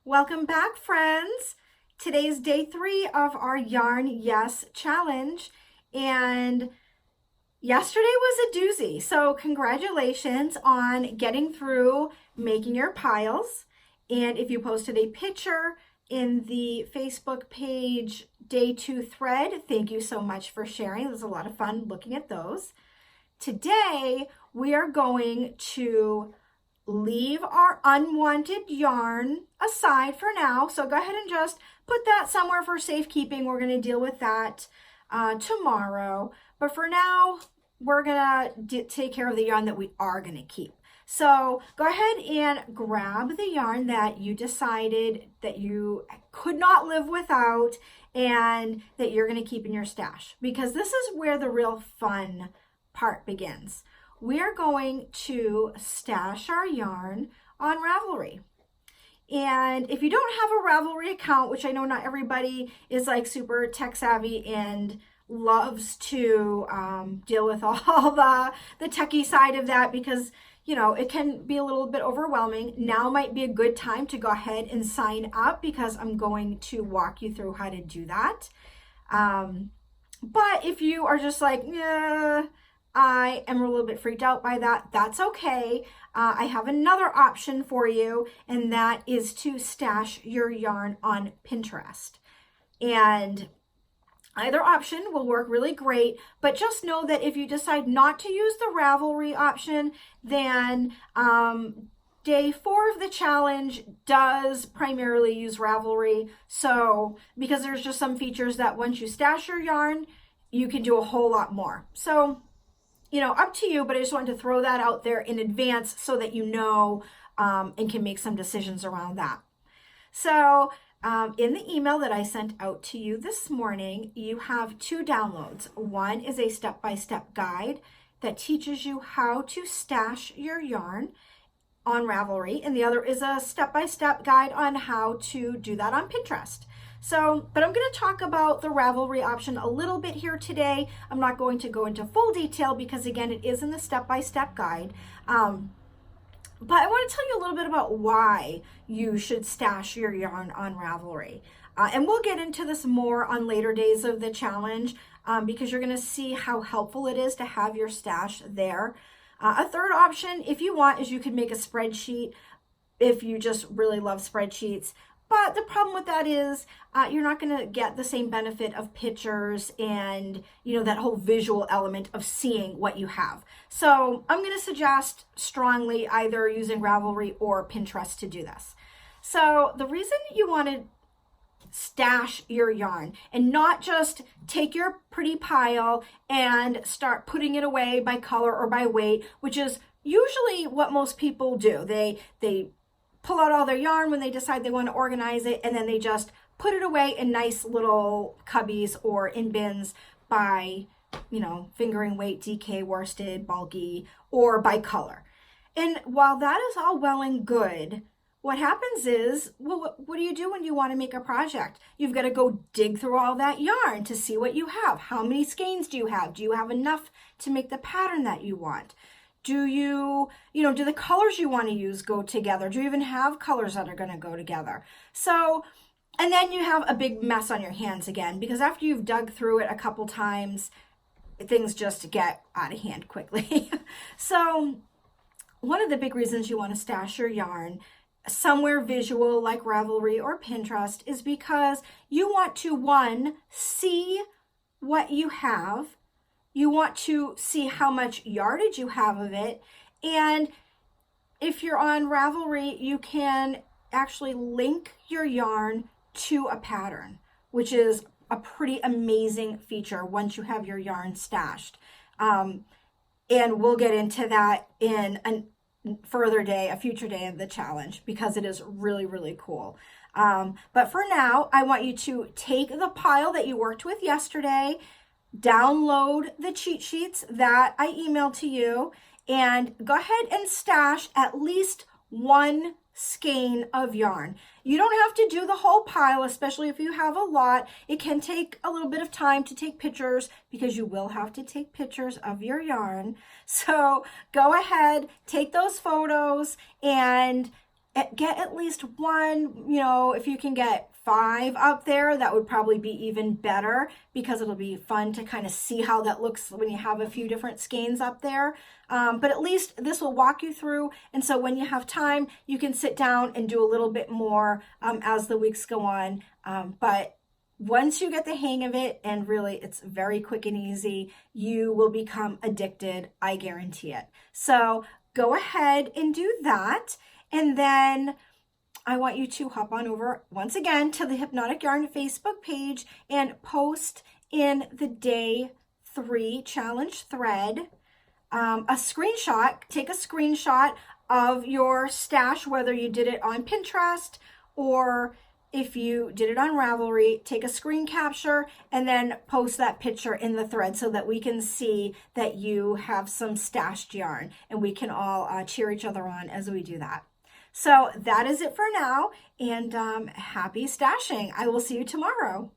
Welcome back, friends. Today's day 3 of our Yarn Yes challenge, and yesterday was a doozy. So congratulations on getting through making your piles. And if you posted a picture in the Facebook page day 2 thread, thank you so much for sharing. It was a lot of fun looking at those. Today we are going to leave our unwanted yarn aside for now. So go ahead and just put that somewhere for safekeeping. We're going to deal with that tomorrow. But for now, we're going to take care of the yarn that we are going to keep. So go ahead and grab the yarn that you decided that you could not live without and that you're going to keep in your stash, because this is where the real fun part begins. We are going to stash our yarn on Ravelry. And if you don't have a Ravelry account, which I know not everybody is like super tech savvy and loves to deal with all the techie side of that, because it can be a little bit overwhelming. Now might be a good time to go ahead and sign up, because I'm going to walk you through how to do that. But if you are just like, yeah, I am a little bit freaked out by that, that's okay. I have another option for you, and that is to stash your yarn on Pinterest. And either option will work really great, but just know that if you decide not to use the Ravelry option, then day 4 of the challenge does primarily use Ravelry. So because there's just some features that once you stash your yarn, you can do a whole lot more. So up to you, but I just wanted to throw that out there in advance so that you know and can make some decisions around that. So in the email that I sent out to you this morning, you have 2 downloads. One is a step-by-step guide that teaches you how to stash your yarn on Ravelry, and the other is a step-by-step guide on how to do that on Pinterest. So, but I'm going to talk about the Ravelry option a little bit here today. I'm not going to go into full detail because, again, it is in the step-by-step guide. But I want to tell you a little bit about why you should stash your yarn on Ravelry. And we'll get into this more on later days of the challenge because you're going to see how helpful it is to have your stash there. A third option, if you want, is you could make a spreadsheet if you just really love spreadsheets. But the problem with that is you're not going to get the same benefit of pictures and, that whole visual element of seeing what you have. So I'm going to suggest strongly either using Ravelry or Pinterest to do this. So the reason you want to stash your yarn and not just take your pretty pile and start putting it away by color or by weight, which is usually what most people do. They pull out all their yarn when they decide they want to organize it, and then they just put it away in nice little cubbies or in bins by, fingering weight, DK, worsted, bulky, or by color. And while that is all well and good, what happens is, well, what do you do when you want to make a project? You've got to go dig through all that yarn to see what you have. How many skeins do you have? Do you have enough to make the pattern that you want? Do you, do the colors you want to use go together? Do you even have colors that are going to go together? So, and then you have a big mess on your hands again, because after you've dug through it a couple times, things just get out of hand quickly. So one of the big reasons you want to stash your yarn somewhere visual like Ravelry or Pinterest is because you want to, one, see what you have. You want to see how much yardage you have of it. And if you're on Ravelry, you can actually link your yarn to a pattern, which is a pretty amazing feature once you have your yarn stashed. And we'll get into that in a future day of the challenge, because it is really, really cool. But for now, I want you to take the pile that you worked with yesterday, download the cheat sheets that I emailed to you, and go ahead and stash at least 1 skein of yarn. You don't have to do the whole pile, especially if you have a lot. It can take a little bit of time to take pictures, because you will have to take pictures of your yarn. So go ahead, take those photos, and get at least one, if you can get 5 up there, that would probably be even better, because it'll be fun to kind of see how that looks when you have a few different skeins up there. But at least this will walk you through, and so when you have time, you can sit down and do a little bit more as the weeks go on. But once you get the hang of it, and really it's very quick and easy, you will become addicted, I guarantee it. So go ahead and do that. And then I want you to hop on over once again to the Hypnotic Yarn Facebook page and post in the day 3 challenge thread a screenshot. Take a screenshot of your stash, whether you did it on Pinterest or if you did it on Ravelry. Take a screen capture and then post that picture in the thread so that we can see that you have some stashed yarn, and we can all cheer each other on as we do that. So that is it for now, and happy stashing. I will see you tomorrow.